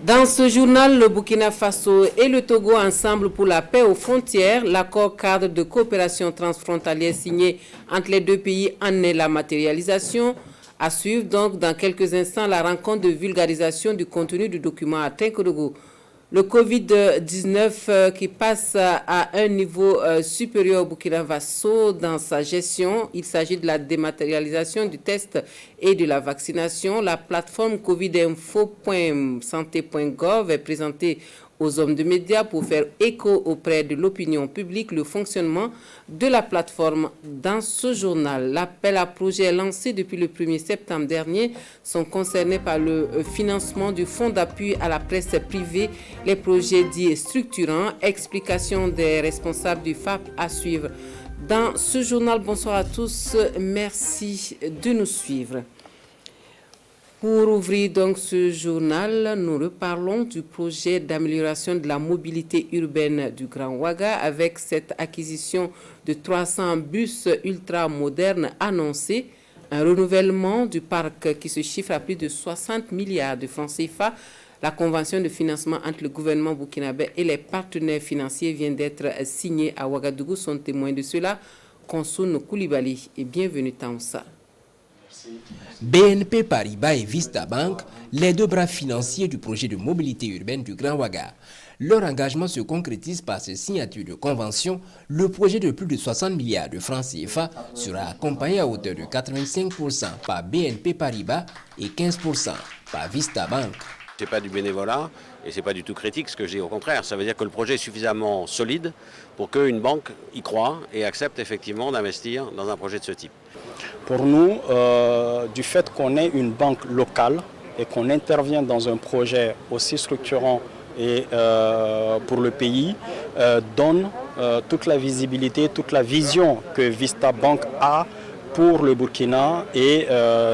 Dans ce journal, le Burkina Faso et le Togo ensemble pour la paix aux frontières. L'accord cadre de coopération transfrontalière signé entre les deux pays en est la matérialisation. À suivre donc dans quelques instants la rencontre de vulgarisation du contenu du document à Tinkodougou. Le Covid-19 qui passe à un niveau supérieur au Burkina Faso dans sa gestion. Il s'agit de la dématérialisation du test et de la vaccination. La plateforme covidinfo.santé.gov est présentée aux hommes de médias pour faire écho auprès de l'opinion publique le fonctionnement de la plateforme dans ce journal. L'appel à projet lancé depuis le 1er septembre dernier sont concernés par le financement du fonds d'appui à la presse privée, les projets dits structurants, explication des responsables du FAP à suivre. Dans ce journal, bonsoir à tous, merci de nous suivre. Pour ouvrir donc ce journal, nous reparlons du projet d'amélioration de la mobilité urbaine du Grand Ouaga avec cette acquisition de 300 bus ultra-modernes annoncés, un renouvellement du parc qui se chiffre à plus de 60 milliards de francs CFA. La convention de financement entre le gouvernement burkinabé et les partenaires financiers vient d'être signée à Ouagadougou. Sont témoins de cela Konsoun Koulibaly et bienvenue Taoussa. BNP Paribas et Vista Bank, les deux bras financiers du projet de mobilité urbaine du Grand Ouaga. Leur engagement se concrétise par cette signature de convention. Le projet de plus de 60 milliards de francs CFA sera accompagné à hauteur de 85% par BNP Paribas et 15% par Vista Bank. Ce n'est pas du bénévolat et ce n'est pas du tout critique ce que je dis, au contraire. Ça veut dire que le projet est suffisamment solide pour qu'une banque y croit et accepte effectivement d'investir dans un projet de ce type. Pour nous, du fait qu'on est une banque locale et qu'on intervient dans un projet aussi structurant et pour le pays, donne toute la visibilité, toute la vision que Vista Bank a pour le Burkina et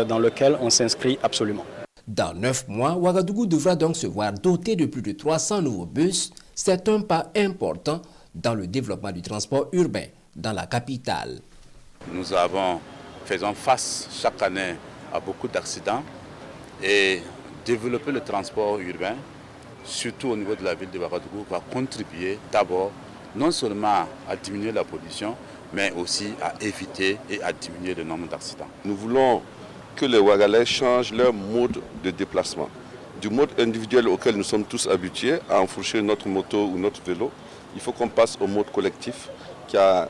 dans lequel on s'inscrit absolument. Dans 9 mois, Ouagadougou devra donc se voir doté de plus de 300 nouveaux bus. C'est un pas important dans le développement du transport urbain dans la capitale. Nous faisons face chaque année à beaucoup d'accidents et développer le transport urbain, surtout au niveau de la ville de Ouagadougou, va contribuer d'abord non seulement à diminuer la pollution, mais aussi à éviter et à diminuer le nombre d'accidents. Nous voulons que les Ouagalais changent leur mode de déplacement. Du mode individuel auquel nous sommes tous habitués à enfourcher notre moto ou notre vélo, il faut qu'on passe au mode collectif qui a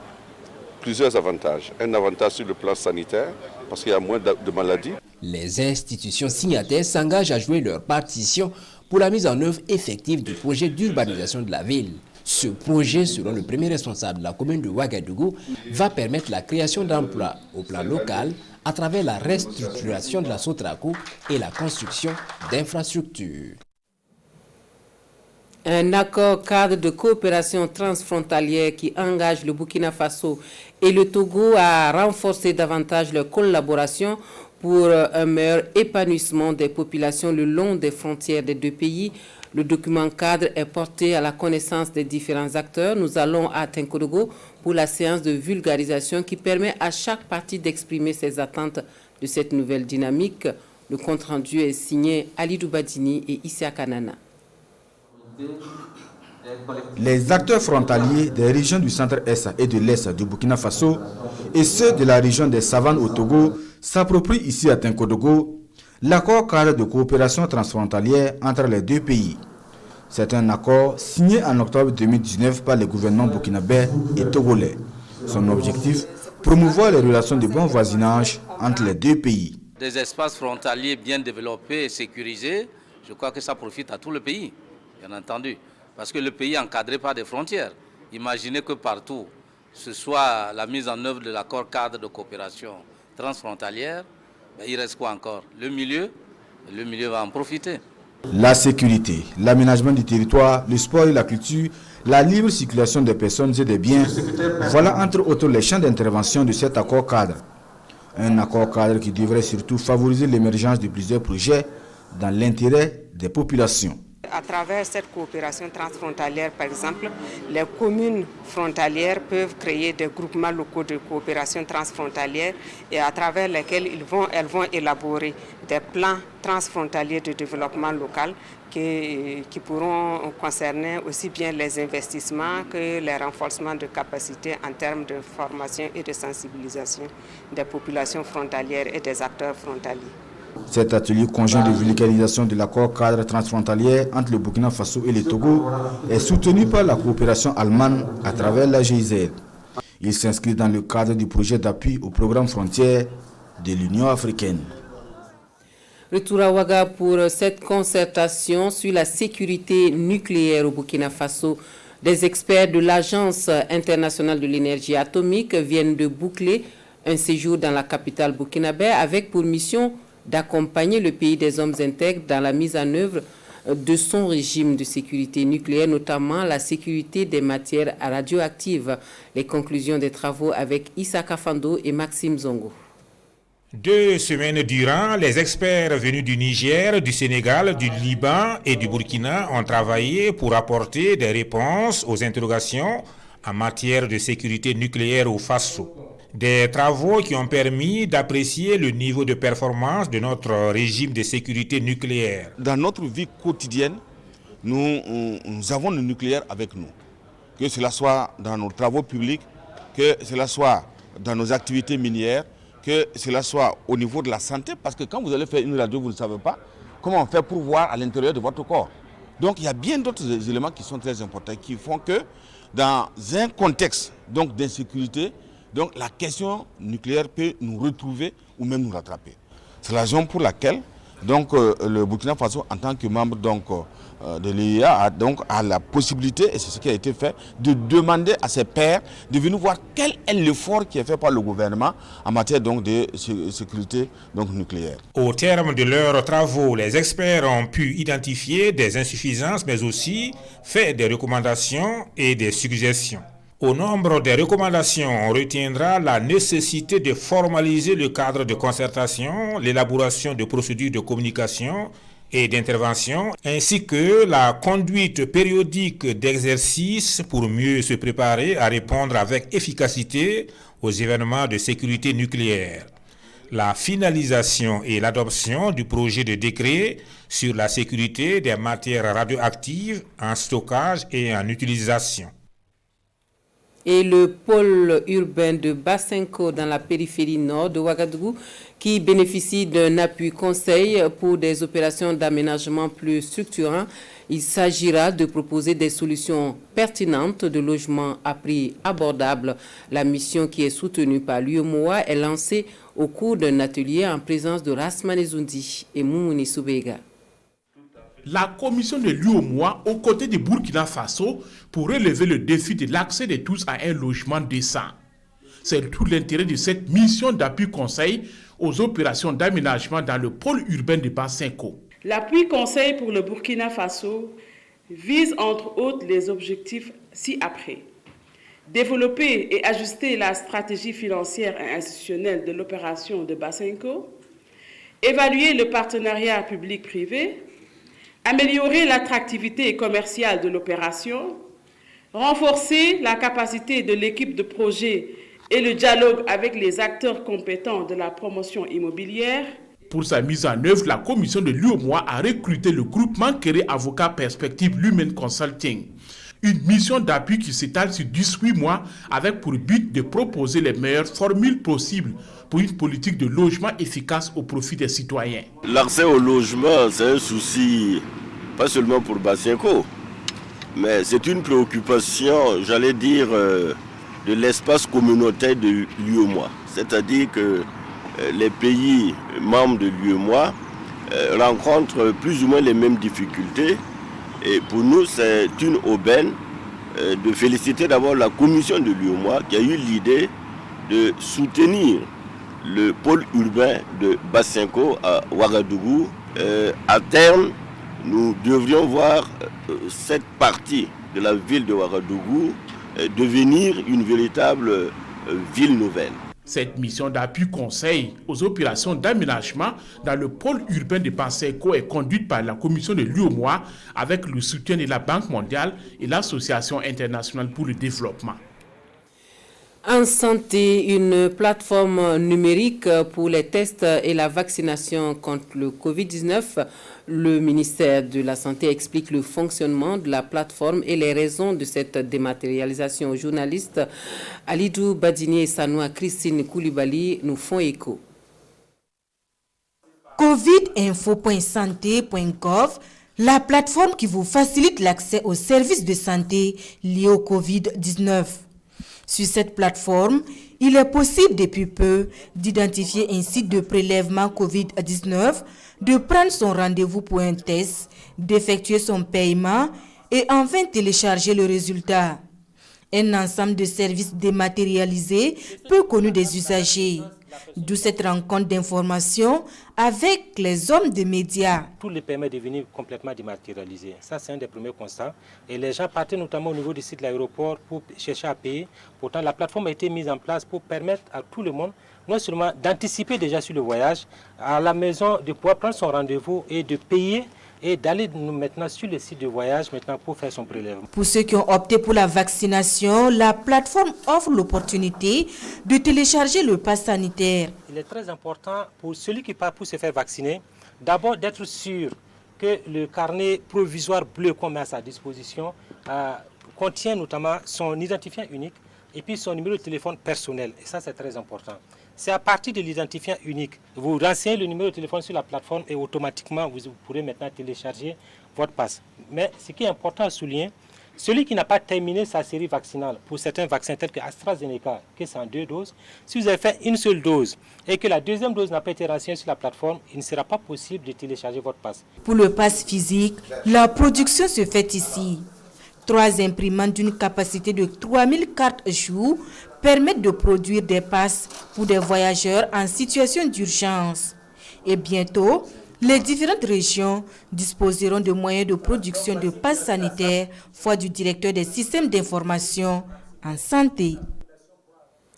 plusieurs avantages. Un avantage sur le plan sanitaire, parce qu'il y a moins de maladies. Les institutions signataires s'engagent à jouer leur partition pour la mise en œuvre effective du projet d'urbanisation de la ville. Ce projet, selon le premier responsable de la commune de Ouagadougou, va permettre la création d'emplois au plan local à travers la restructuration de la Sotraco et la construction d'infrastructures. Un accord cadre de coopération transfrontalière qui engage le Burkina Faso et le Togo à renforcer davantage leur collaboration pour un meilleur épanouissement des populations le long des frontières des deux pays. Le document cadre est porté à la connaissance des différents acteurs. Nous allons à Tinkodougou pour la séance de vulgarisation qui permet à chaque partie d'exprimer ses attentes de cette nouvelle dynamique. Le compte-rendu est signé Ali Doubadini et Issa Kanana. Les acteurs frontaliers des régions du centre-est et de l'est du Burkina Faso et ceux de la région des Savanes au Togo s'approprient ici à Tinkodougou l'accord cadre de coopération transfrontalière entre les deux pays. C'est un accord signé en octobre 2019 par les gouvernements burkinabé et togolais. Son objectif, promouvoir les relations de bon voisinage entre les deux pays. Des espaces frontaliers bien développés et sécurisés, je crois que ça profite à tout le pays, bien entendu. Parce que le pays est encadré par des frontières. Imaginez que partout, ce soit la mise en œuvre de l'accord cadre de coopération transfrontalière, il reste quoi encore? Le milieu va en profiter. La sécurité, l'aménagement du territoire, le sport et la culture, la libre circulation des personnes et des biens, voilà entre autres les champs d'intervention de cet accord cadre. Un accord cadre qui devrait surtout favoriser l'émergence de plusieurs projets dans l'intérêt des populations. à travers cette coopération transfrontalière, par exemple, les communes frontalières peuvent créer des groupements locaux de coopération transfrontalière et à travers lesquels elles vont élaborer des plans transfrontaliers de développement local qui pourront concerner aussi bien les investissements que les renforcements de capacités en termes de formation et de sensibilisation des populations frontalières et des acteurs frontaliers. Cet atelier conjoint de vulgarisation de l'accord cadre transfrontalier entre le Burkina Faso et le Togo est soutenu par la coopération allemande à travers la GIZ. Il s'inscrit dans le cadre du projet d'appui au programme frontière de l'Union africaine. Retour à Ouaga pour cette concertation sur la sécurité nucléaire au Burkina Faso. Des experts de l'Agence internationale de l'énergie atomique viennent de boucler un séjour dans la capitale burkinabé avec pour mission d'accompagner le pays des hommes intègres dans la mise en œuvre de son régime de sécurité nucléaire, notamment la sécurité des matières radioactives. Les conclusions des travaux avec Issa Kafando et Maxime Zongo. 2 semaines durant, les experts venus du Niger, du Sénégal, du Liban et du Burkina ont travaillé pour apporter des réponses aux interrogations en matière de sécurité nucléaire au Faso. Des travaux qui ont permis d'apprécier le niveau de performance de notre régime de sécurité nucléaire. Dans notre vie quotidienne, nous avons le nucléaire avec nous. Que cela soit dans nos travaux publics, que cela soit dans nos activités minières, que cela soit au niveau de la santé, parce que quand vous allez faire une radio, vous ne savez pas comment on fait pour voir à l'intérieur de votre corps. Donc il y a bien d'autres éléments qui sont très importants, qui font que dans un contexte d'insécurité, donc la question nucléaire peut nous retrouver ou même nous rattraper. C'est la raison pour laquelle le Burkina Faso, en tant que membre de l'EIA, a la possibilité, et c'est ce qui a été fait, de demander à ses pairs de venir voir quel est l'effort qui est fait par le gouvernement en matière de sécurité nucléaire. Au terme de leurs travaux, les experts ont pu identifier des insuffisances, mais aussi faire des recommandations et des suggestions. Au nombre des recommandations, on retiendra la nécessité de formaliser le cadre de concertation, l'élaboration de procédures de communication et d'intervention, ainsi que la conduite périodique d'exercices pour mieux se préparer à répondre avec efficacité aux événements de sécurité nucléaire. La finalisation et l'adoption du projet de décret sur la sécurité des matières radioactives en stockage et en utilisation. Et le pôle urbain de Basenko dans la périphérie nord de Ouagadougou qui bénéficie d'un appui conseil pour des opérations d'aménagement plus structurants. Il s'agira de proposer des solutions pertinentes de logement à prix abordable. La mission qui est soutenue par l'UEMOA est lancée au cours d'un atelier en présence de Rasmane Zoundi et Moumouni Soubega. La commission de l'UEMOA aux côtés du Burkina Faso pour relever le défi de l'accès de tous à un logement décent. C'est tout l'intérêt de cette mission d'appui conseil aux opérations d'aménagement dans le pôle urbain de Basenko. L'appui conseil pour le Burkina Faso vise entre autres les objectifs ci-après. Développer et ajuster la stratégie financière et institutionnelle de l'opération de Basenko, évaluer le partenariat public-privé, améliorer l'attractivité commerciale de l'opération, renforcer la capacité de l'équipe de projet et le dialogue avec les acteurs compétents de la promotion immobilière. Pour sa mise en œuvre, la commission de l'UEMOA a recruté le groupement Kéré Avocat Perspective Lumen Consulting. Une mission d'appui qui s'étale sur 18 mois avec pour but de proposer les meilleures formules possibles pour une politique de logement efficace au profit des citoyens. L'accès au logement, c'est un souci, pas seulement pour Basenko, mais c'est une préoccupation, j'allais dire, de l'espace communautaire de l'UEMOA. C'est-à-dire que les pays membres de l'UEMOA rencontrent plus ou moins les mêmes difficultés. Et pour nous, c'est une aubaine de féliciter d'abord la commission de l'UEMOA qui a eu l'idée de soutenir le pôle urbain de Basenko à Ouagadougou. À terme, nous devrions voir cette partie de la ville de Ouagadougou devenir une véritable ville nouvelle. Cette mission d'appui conseil aux opérations d'aménagement dans le pôle urbain de Banseko est conduite par la commission de l'UOMOA avec le soutien de la Banque mondiale et l'Association internationale pour le développement. En santé, une plateforme numérique pour les tests et la vaccination contre le Covid-19. Le ministère de la Santé explique le fonctionnement de la plateforme et les raisons de cette dématérialisation. Aux journalistes Alidou Badini et Sanoua Christine Koulibaly nous font écho. covidinfo.santé.gov, la plateforme qui vous facilite l'accès aux services de santé liés au Covid-19. Sur cette plateforme, il est possible depuis peu d'identifier un site de prélèvement Covid-19, de prendre son rendez-vous pour un test, d'effectuer son paiement et enfin télécharger le résultat. Un ensemble de services dématérialisés peu connus des usagers. D'où cette rencontre d'informations avec les hommes des médias. Tout les permet de devenir complètement dématérialisé. Ça, c'est un des premiers constats. Et les gens partaient notamment au niveau du site de l'aéroport pour chercher à payer. Pourtant, la plateforme a été mise en place pour permettre à tout le monde, non seulement d'anticiper déjà sur le voyage, à la maison de pouvoir prendre son rendez-vous et de payer et d'aller maintenant sur le site de voyage maintenant pour faire son prélèvement. Pour ceux qui ont opté pour la vaccination, la plateforme offre l'opportunité de télécharger le pass sanitaire. Il est très important pour celui qui part pour se faire vacciner, d'abord d'être sûr que le carnet provisoire bleu qu'on met à sa disposition contient notamment son identifiant unique et puis son numéro de téléphone personnel. Et ça, c'est très important. C'est à partir de l'identifiant unique. Vous renseignez le numéro de téléphone sur la plateforme et automatiquement, vous pourrez maintenant télécharger votre passe. Mais ce qui est important à souligner, celui qui n'a pas terminé sa série vaccinale pour certains vaccins tels que AstraZeneca, que c'est en 2 doses, si vous avez fait une seule dose et que la deuxième dose n'a pas été renseignée sur la plateforme, il ne sera pas possible de télécharger votre passe. Pour le pass physique, la production se fait ici. 3 imprimantes d'une capacité de 3000 cartes jour permettent de produire des passes pour des voyageurs en situation d'urgence. Et bientôt, les différentes régions disposeront de moyens de production de passes sanitaires, foi du directeur des systèmes d'information en santé.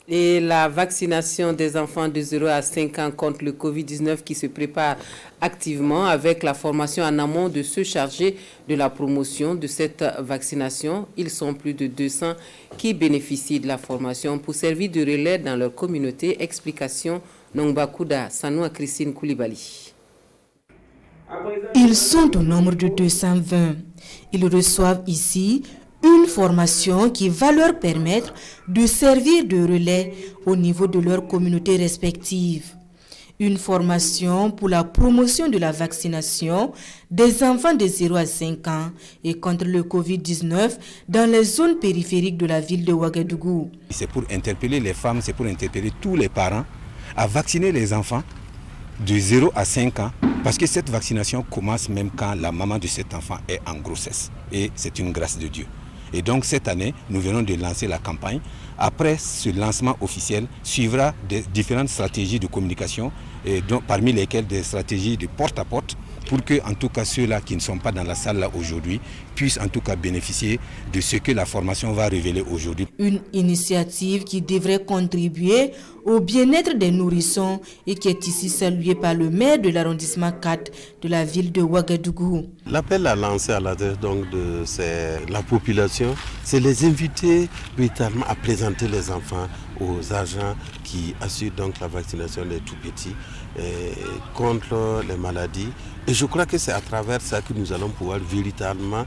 Et la vaccination des enfants de 0 à 5 ans contre le Covid-19 qui se prépare activement avec la formation en amont de ceux chargés de la promotion de cette vaccination. Ils sont plus de 200 qui bénéficient de la formation pour servir de relais dans leur communauté. Explication Nongbakuda, Sanoua Christine Koulibaly. Ils sont au nombre de 220. Ils reçoivent ici une formation qui va leur permettre de servir de relais au niveau de leur communauté respective. Une formation pour la promotion de la vaccination des enfants de 0 à 5 ans et contre le Covid-19 dans les zones périphériques de la ville de Ouagadougou. C'est pour interpeller les femmes, c'est pour interpeller tous les parents à vacciner les enfants de 0 à 5 ans parce que cette vaccination commence même quand la maman de cet enfant est en grossesse et c'est une grâce de Dieu. Et donc cette année, nous venons de lancer la campagne. Après ce lancement officiel, suivra différentes stratégies de communication, et donc, parmi lesquelles des stratégies de porte-à-porte, pour que en tout cas ceux-là qui ne sont pas dans la salle là aujourd'hui puissent en tout cas bénéficier de ce que la formation va révéler aujourd'hui. Une initiative qui devrait contribuer au bien-être des nourrissons et qui est ici saluée par le maire de l'arrondissement 4 de la ville de Ouagadougou. L'appel à lancer à l'adresse donc de la population, c'est les inviter véritablement à présenter les enfants aux agents qui assurent donc la vaccination des tout-petits contre les maladies. Et je crois que c'est à travers ça que nous allons pouvoir véritablement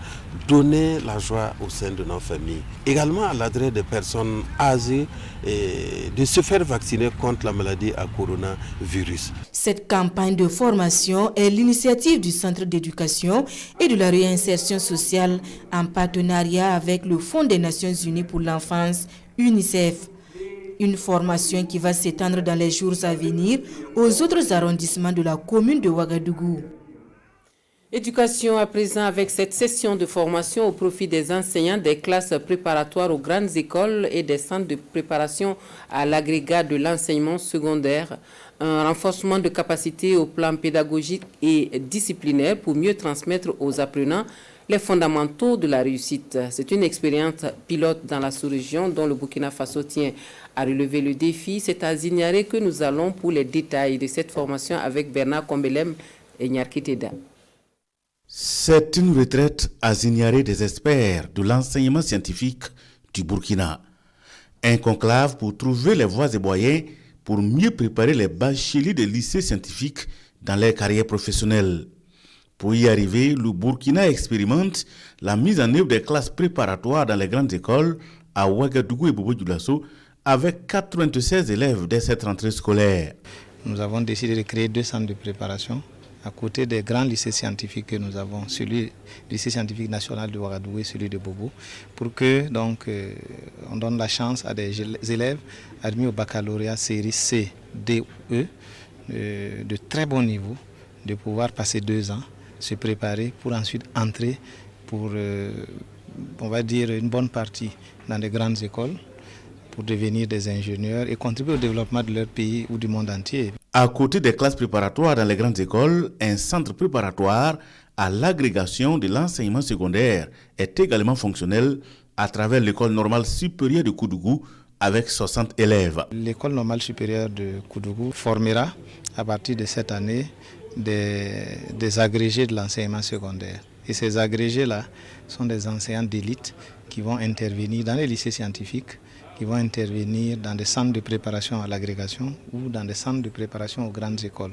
donner la joie au sein de nos familles. Également à l'adresse des personnes âgées de se faire vacciner contre la maladie à coronavirus. Cette campagne de formation est l'initiative du Centre d'éducation et de la réinsertion sociale en partenariat avec le Fonds des Nations Unies pour l'enfance, UNICEF. Une formation qui va s'étendre dans les jours à venir aux autres arrondissements de la commune de Ouagadougou. Éducation à présent avec cette session de formation au profit des enseignants des classes préparatoires aux grandes écoles et des centres de préparation à l'agrégat de l'enseignement secondaire. Un renforcement de capacité au plan pédagogique et disciplinaire pour mieux transmettre aux apprenants les fondamentaux de la réussite. C'est une expérience pilote dans la sous-région dont le Burkina Faso tient à relever le défi. C'est à Zignaré que nous allons pour les détails de cette formation avec Bernard Kombelem et Nyarki Teda. C'est une retraite à Zignaré des experts de l'enseignement scientifique du Burkina. Un conclave pour trouver les voies et moyens pour mieux préparer les bacheliers des lycées scientifiques dans leur carrière professionnelle. Pour y arriver, le Burkina expérimente la mise en œuvre des classes préparatoires dans les grandes écoles à Ouagadougou et Bobo-Dioulasso avec 96 élèves dès cette rentrée scolaire. Nous avons décidé de créer 2 centres de préparation à côté des grands lycées scientifiques que nous avons, celui du lycée scientifique national de Ouagadougou et celui de Bobo, pour que on donne la chance à des élèves admis au baccalauréat série C, D, E, de très bon niveau, de pouvoir passer 2 ans, se préparer pour ensuite entrer pour, on va dire, une bonne partie dans les grandes écoles pour devenir des ingénieurs et contribuer au développement de leur pays ou du monde entier. À côté des classes préparatoires dans les grandes écoles, un centre préparatoire à l'agrégation de l'enseignement secondaire est également fonctionnel à travers l'école normale supérieure de Koudougou avec 60 élèves. L'école normale supérieure de Koudougou formera à partir de cette année des agrégés de l'enseignement secondaire. Et ces agrégés-là sont des enseignants d'élite qui vont intervenir dans les lycées scientifiques, qui vont intervenir dans des centres de préparation à l'agrégation ou dans des centres de préparation aux grandes écoles.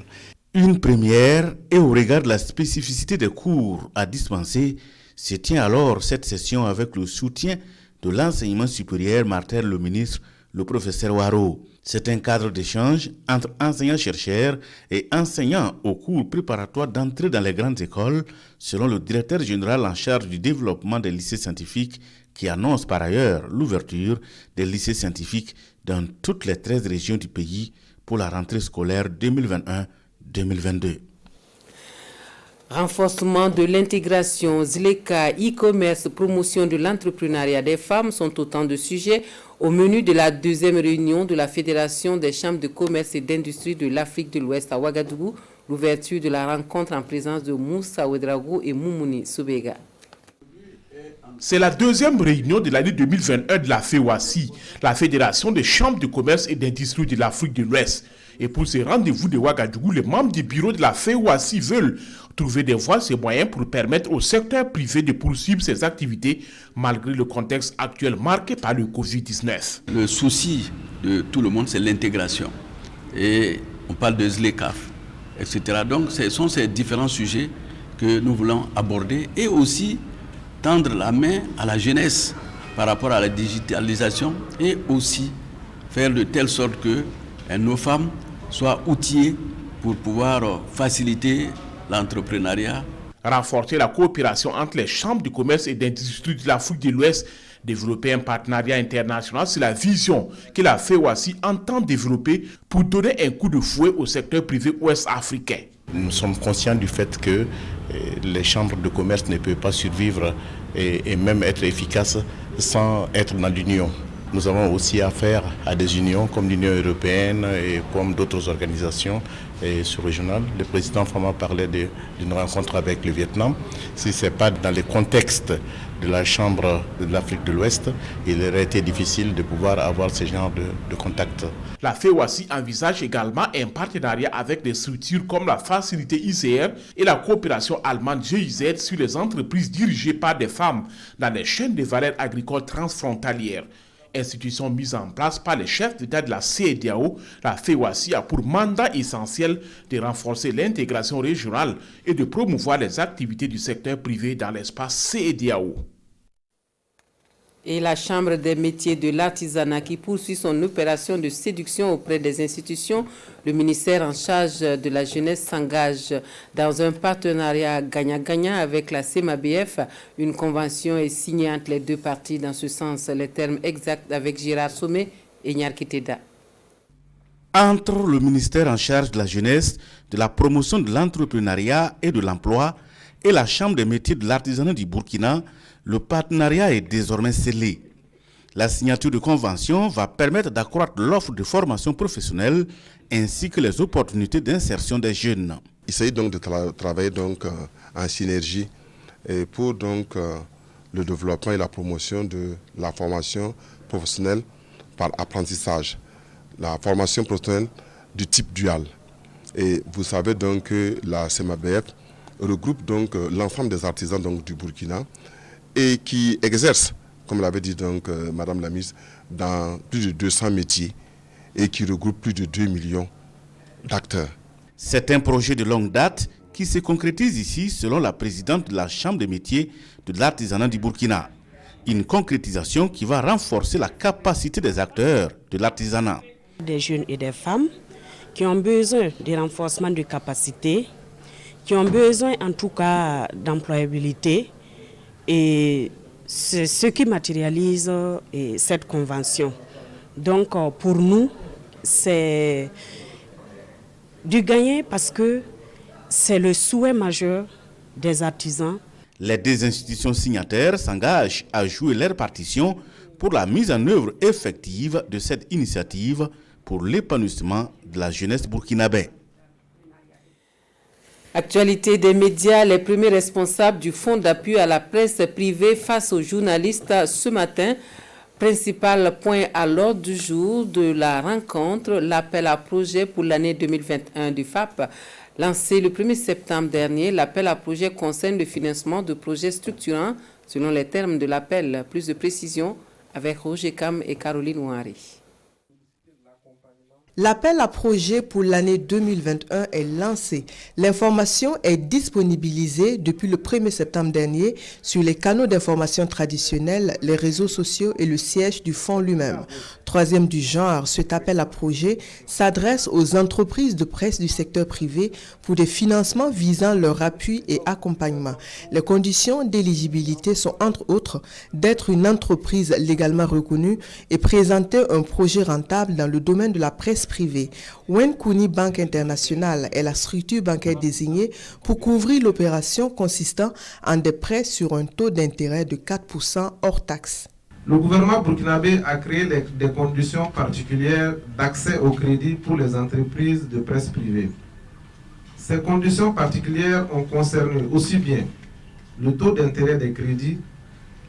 Une première, et au regard de la spécificité des cours à dispenser, se tient alors cette session avec le soutien de l'enseignement supérieur, martèle le ministre, le professeur Waro. C'est un cadre d'échange entre enseignants-chercheurs et enseignants aux cours préparatoires d'entrée dans les grandes écoles, selon le directeur général en charge du développement des lycées scientifiques, qui annonce par ailleurs l'ouverture des lycées scientifiques dans toutes les 13 régions du pays pour la rentrée scolaire 2021-2022. Renforcement de l'intégration, ZLECA, e-commerce, promotion de l'entrepreneuriat des femmes sont autant de sujets au menu de la 2e réunion de la Fédération des chambres de commerce et d'industrie de l'Afrique de l'Ouest à Ouagadougou, l'ouverture de la rencontre en présence de Moussa Ouedraogo et Moumouni Soubega. C'est la 2e réunion de l'année 2021 de la FEWASI, la Fédération des chambres de commerce et d'industrie de l'Afrique de l'Ouest. Et pour ce rendez-vous de Ouagadougou, les membres du bureau de la FEWASI veulent trouver des voies et moyens pour permettre au secteur privé de poursuivre ses activités malgré le contexte actuel marqué par le Covid-19. Le souci de tout le monde, c'est l'intégration. Et on parle de ZLECAF, etc. Donc ce sont ces différents sujets que nous voulons aborder et aussi tendre la main à la jeunesse par rapport à la digitalisation et aussi faire de telle sorte que nos femmes soient outillées pour pouvoir faciliter l'entrepreneuriat. Renforcer la coopération entre les chambres de commerce et d'industrie de l'Afrique de l'Ouest, développer un partenariat international, c'est la vision que la FEWASI entend développer pour donner un coup de fouet au secteur privé ouest-africain. Nous sommes conscients du fait que les chambres de commerce ne peuvent pas survivre et même être efficaces sans être dans l'union. Nous avons aussi affaire à des unions comme l'Union européenne et comme d'autres organisations sous-régionales. Le président Fama parlait d'une rencontre avec le Vietnam. Si ce n'est pas dans le contexte de la Chambre de l'Afrique de l'Ouest, il aurait été difficile de pouvoir avoir ce genre de contacts. La FEWASI envisage également un partenariat avec des structures comme la Facilité ICR et la coopération allemande GIZ sur les entreprises dirigées par des femmes dans les chaînes de valeur agricole transfrontalières. Institution mise en place par les chefs d'État de la CEDEAO, la FEWASI a pour mandat essentiel de renforcer l'intégration régionale et de promouvoir les activités du secteur privé dans l'espace CEDEAO. Et la Chambre des métiers de l'artisanat qui poursuit son opération de séduction auprès des institutions, le ministère en charge de la jeunesse s'engage dans un partenariat gagnant-gagnant avec la CEMABF. Une convention est signée entre les deux parties dans ce sens. Les termes exacts avec Gérard Sommet et Nyarki Teda. Entre le ministère en charge de la jeunesse, de la promotion de l'entrepreneuriat et de l'emploi et la Chambre des métiers de l'artisanat du Burkina, le partenariat est désormais scellé. La signature de convention va permettre d'accroître l'offre de formation professionnelle ainsi que les opportunités d'insertion des jeunes. Il s'agit donc de travailler en synergie et pour donc le développement et la promotion de la formation professionnelle par apprentissage, la formation professionnelle du type dual. Et vous savez donc que la CEMABF regroupe donc l'ensemble des artisans donc du Burkina et qui exercent, comme l'avait dit donc Madame la ministre, dans plus de 200 métiers et qui regroupe plus de 2 millions d'acteurs. C'est un projet de longue date qui se concrétise ici selon la présidente de la Chambre des métiers de l'artisanat du Burkina. Une concrétisation qui va renforcer la capacité des acteurs de l'artisanat. Des jeunes et des femmes qui ont besoin de renforcement de capacité, qui ont besoin en tout cas d'employabilité, et c'est ce qui matérialise cette convention. Donc pour nous, c'est du gagné parce que c'est le souhait majeur des artisans. Les deux institutions signataires s'engagent à jouer leur partition pour la mise en œuvre effective de cette initiative pour l'épanouissement de la jeunesse burkinabé. Actualité des médias, les premiers responsables du fonds d'appui à la presse privée face aux journalistes ce matin. Principal point à l'ordre du jour de la rencontre, l'appel à projet pour l'année 2021 du FAP. Lancé le 1er septembre dernier, l'appel à projet concerne le financement de projets structurants selon les termes de l'appel. Plus de précisions avec Roger Cam et Caroline Ouari. L'appel à projet pour l'année 2021 est lancé. L'information est disponibilisée depuis le 1er septembre dernier sur les canaux d'information traditionnels, les réseaux sociaux et le siège du fonds lui-même. Troisième du genre, cet appel à projet s'adresse aux entreprises de presse du secteur privé pour des financements visant leur appui et accompagnement. Les conditions d'éligibilité sont entre autres d'être une entreprise légalement reconnue et présenter un projet rentable dans le domaine de la presse privée. Wenkuni Banque Internationale est la structure bancaire désignée pour couvrir l'opération consistant en des prêts sur un taux d'intérêt de 4% hors taxe. Le gouvernement burkinabé a créé des conditions particulières d'accès au crédit pour les entreprises de presse privée. Ces conditions particulières ont concerné aussi bien le taux d'intérêt des crédits,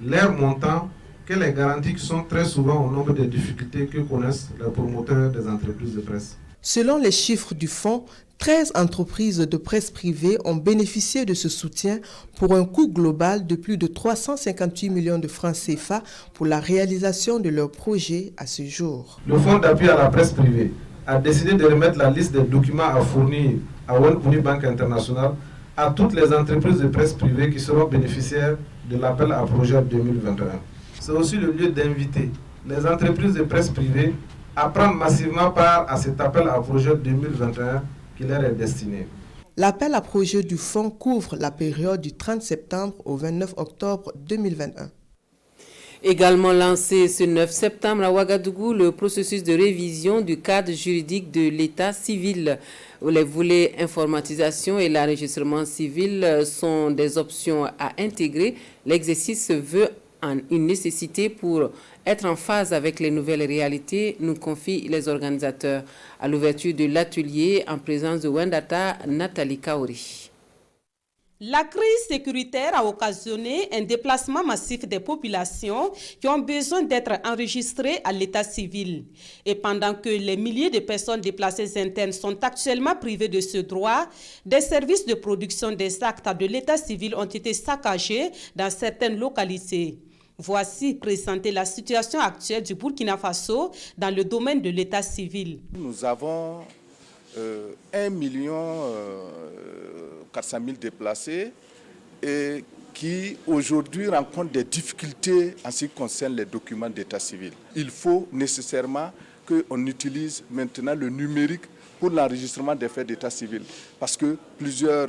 leur montant, que les garanties qui sont très souvent au nombre des difficultés que connaissent les promoteurs des entreprises de presse. Selon les chiffres du fonds, 13 entreprises de presse privée ont bénéficié de ce soutien pour un coût global de plus de 358 millions de francs CFA pour la réalisation de leurs projets à ce jour. Le fonds d'appui à la presse privée a décidé de remettre la liste des documents à fournir à Wenkuni Banque Internationale à toutes les entreprises de presse privée qui seront bénéficiaires de l'appel à projet 2021. C'est aussi le lieu d'inviter les entreprises de presse privée à prendre massivement part à cet appel à projet 2021 qui leur est destiné. L'appel à projet du fonds couvre la période du 30 septembre au 29 octobre 2021. Également lancé ce 9 septembre à Ouagadougou, le processus de révision du cadre juridique de l'état civil. Les volets informatisation et l'enregistrement civil sont des options à intégrer. L'exercice se veut une nécessité pour être en phase avec les nouvelles réalités, nous confient les organisateurs. À l'ouverture de l'atelier, en présence de Wendata Nathalie Kaori. La crise sécuritaire a occasionné un déplacement massif des populations qui ont besoin d'être enregistrées à l'état civil. Et pendant que les milliers de personnes déplacées internes sont actuellement privées de ce droit, des services de production des actes de l'état civil ont été saccagés dans certaines localités. Voici présenter la situation actuelle du Burkina Faso dans le domaine de l'état civil. Nous avons 1 400 000 déplacés et qui aujourd'hui rencontrent des difficultés en ce qui concerne les documents d'état civil. Il faut nécessairement qu'on utilise maintenant le numérique pour l'enregistrement des faits d'état civil. Parce que plusieurs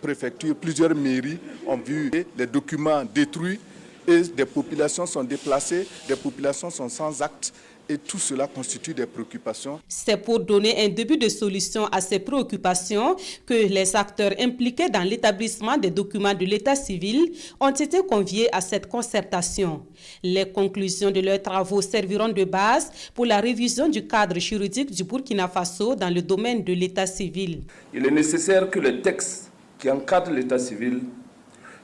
préfectures, plusieurs mairies ont vu les documents détruits et des populations sont déplacées, des populations sont sans acte. Et tout cela constitue des préoccupations. C'est pour donner un début de solution à ces préoccupations que les acteurs impliqués dans l'établissement des documents de l'état civil ont été conviés à cette concertation. Les conclusions de leurs travaux serviront de base pour la révision du cadre juridique du Burkina Faso dans le domaine de l'état civil. Il est nécessaire que les textes qui encadrent l'état civil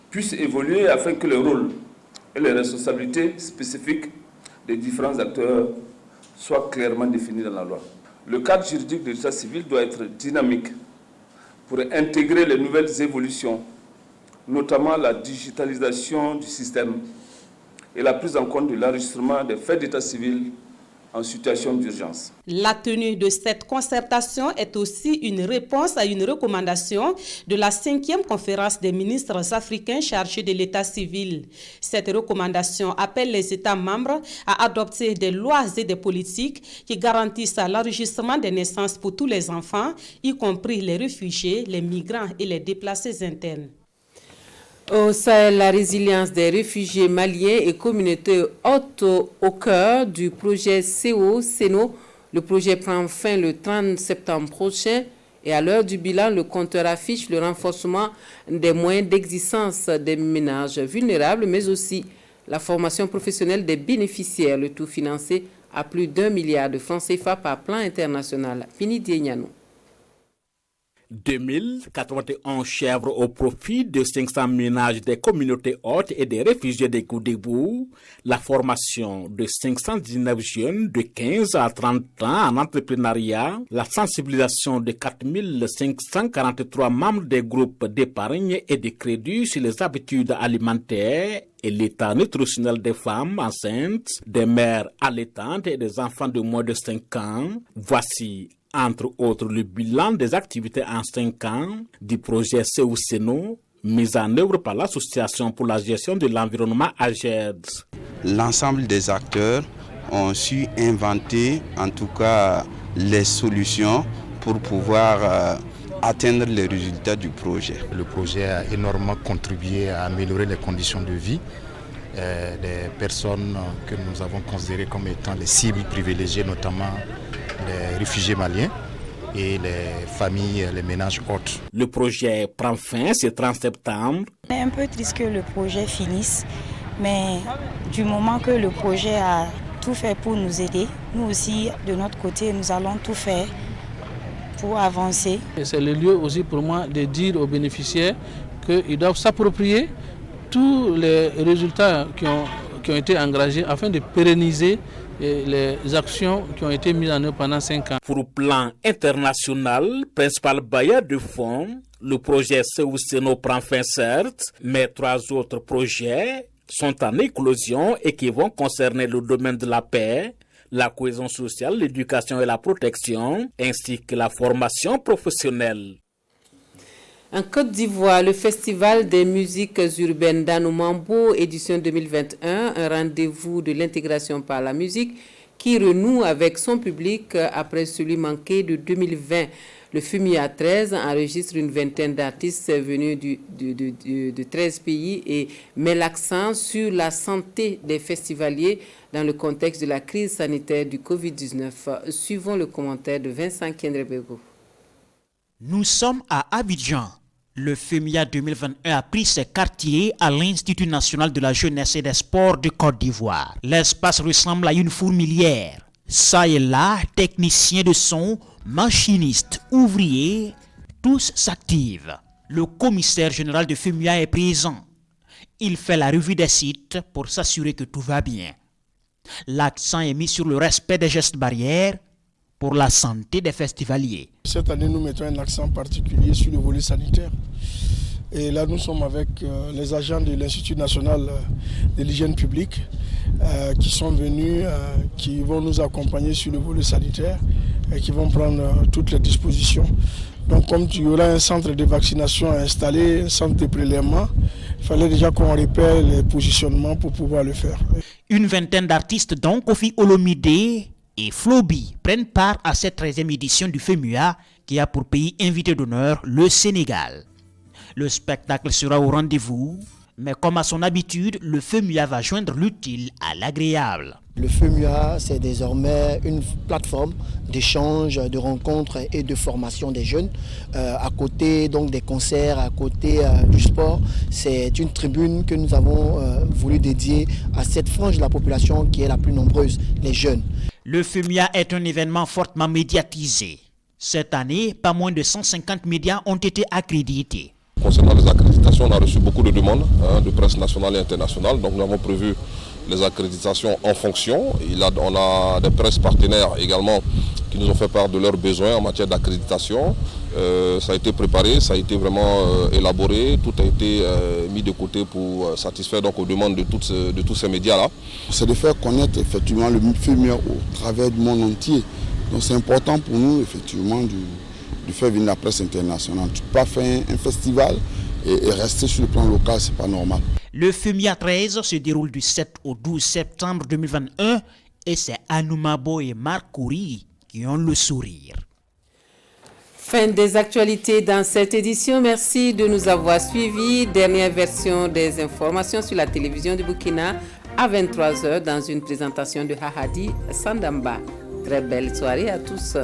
puisse évoluer afin que le rôle et les responsabilités spécifiques des différents acteurs soient clairement définis dans la loi. Le cadre juridique de l'état civil doit être dynamique pour intégrer les nouvelles évolutions, notamment la digitalisation du système et la prise en compte de l'enregistrement des faits d'état civil en situation d'urgence. La tenue de cette concertation est aussi une réponse à une recommandation de la 5e conférence des ministres africains chargés de l'état civil. Cette recommandation appelle les États membres à adopter des lois et des politiques qui garantissent l'enregistrement des naissances pour tous les enfants, y compris les réfugiés, les migrants et les déplacés internes. Au Sahel, la résilience des réfugiés maliens et communautés hautes au cœur du projet CO-SENO. Le projet prend fin le 30 septembre prochain et à l'heure du bilan, le compteur affiche le renforcement des moyens d'existence des ménages vulnérables, mais aussi la formation professionnelle des bénéficiaires, le tout financé à plus d'1 milliard de francs CFA par plan international. Pini Dienyano. 2091 chèvres au profit de 500 ménages des communautés hautes et des réfugiés des Goudébou, la formation de 519 jeunes de 15 à 30 ans en entrepreneuriat, la sensibilisation de 4543 membres des groupes d'épargne et de crédit sur les habitudes alimentaires et l'état nutritionnel des femmes enceintes, des mères allaitantes et des enfants de moins de 5 ans. Voici entre autres le bilan des activités en 5 ans du projet CO-SENO mis en œuvre par l'Association pour la gestion de l'environnement AGED. L'ensemble des acteurs ont su inventer en tout cas les solutions pour pouvoir atteindre les résultats du projet. Le projet a énormément contribué à améliorer les conditions de vie des personnes que nous avons considérées comme étant les cibles privilégiées, notamment les réfugiés maliens et les familles, les ménages hôtes. Le projet prend fin ce 30 septembre. On est un peu triste que le projet finisse, mais du moment que le projet a tout fait pour nous aider, nous aussi, de notre côté, nous allons tout faire pour avancer. C'est le lieu aussi pour moi de dire aux bénéficiaires qu'ils doivent s'approprier tous les résultats qui ont été engagés afin de pérenniser les actions qui ont été mises en œuvre pendant 5 ans. Pour le plan international, principal bailleur de fonds, le projet CO-SENO prend fin certes, mais 3 autres projets sont en éclosion et qui vont concerner le domaine de la paix, la cohésion sociale, l'éducation et la protection, ainsi que la formation professionnelle. En Côte d'Ivoire, le Festival des musiques urbaines d'Anoumambo, édition 2021, un rendez-vous de l'intégration par la musique qui renoue avec son public après celui manqué de 2020. Le FUMIA 13 enregistre une vingtaine d'artistes venus de 13 pays et met l'accent sur la santé des festivaliers dans le contexte de la crise sanitaire du Covid-19. Suivons le commentaire de Vincent Kendrebego. Nous sommes à Abidjan. Le FEMIA 2021 a pris ses quartiers à l'Institut national de la jeunesse et des sports de Côte d'Ivoire. L'espace ressemble à une fourmilière. Ça et là, techniciens de son, machinistes, ouvriers, tous s'activent. Le commissaire général de FEMIA est présent. Il fait la revue des sites pour s'assurer que tout va bien. L'accent est mis sur le respect des gestes barrières pour la santé des festivaliers. Cette année, nous mettons un accent particulier sur le volet sanitaire. Et là, nous sommes avec les agents de l'Institut national de l'hygiène publique qui sont venus, qui vont nous accompagner sur le volet sanitaire et qui vont prendre toutes les dispositions. Donc, comme il y aura un centre de vaccination installé, un centre de prélèvement, il fallait déjà qu'on repère les positionnements pour pouvoir le faire. Une vingtaine d'artistes, dont Kofi Olomide et Flobi, prennent part à cette 13e édition du FEMUA qui a pour pays invité d'honneur le Sénégal. Le spectacle sera au rendez-vous, mais comme à son habitude, le FEMUA va joindre l'utile à l'agréable. Le FEMUA, c'est désormais une plateforme d'échange, de rencontres et de formation des jeunes. À côté donc des concerts, à côté du sport, c'est une tribune que nous avons voulu dédier à cette frange de la population qui est la plus nombreuse, les jeunes. Le FEMUA est un événement fortement médiatisé. Cette année, pas moins de 150 médias ont été accrédités. Concernant les accréditations, on a reçu beaucoup de demandes de presse nationale et internationale. Donc nous avons prévu les accréditations en fonction. On a des presses partenaires également qui nous ont fait part de leurs besoins en matière d'accréditation. Ça a été préparé, ça a été vraiment élaboré, tout a été mis de côté pour satisfaire donc aux demandes de tous ces médias-là. C'est de faire connaître effectivement le FEMIA au travers du monde entier. Donc c'est important pour nous effectivement de faire venir la presse internationale. Tu ne peux pas faire un festival et rester sur le plan local, ce n'est pas normal. Le FEMIA 13 se déroule du 7 au 12 septembre 2021 et c'est Anoumabo et Marc Kouri qui ont le sourire. Fin des actualités dans cette édition. Merci de nous avoir suivis. Dernière version des informations sur la télévision du Burkina à 23h dans une présentation de Hahadi Sandamba. Très belle soirée à tous.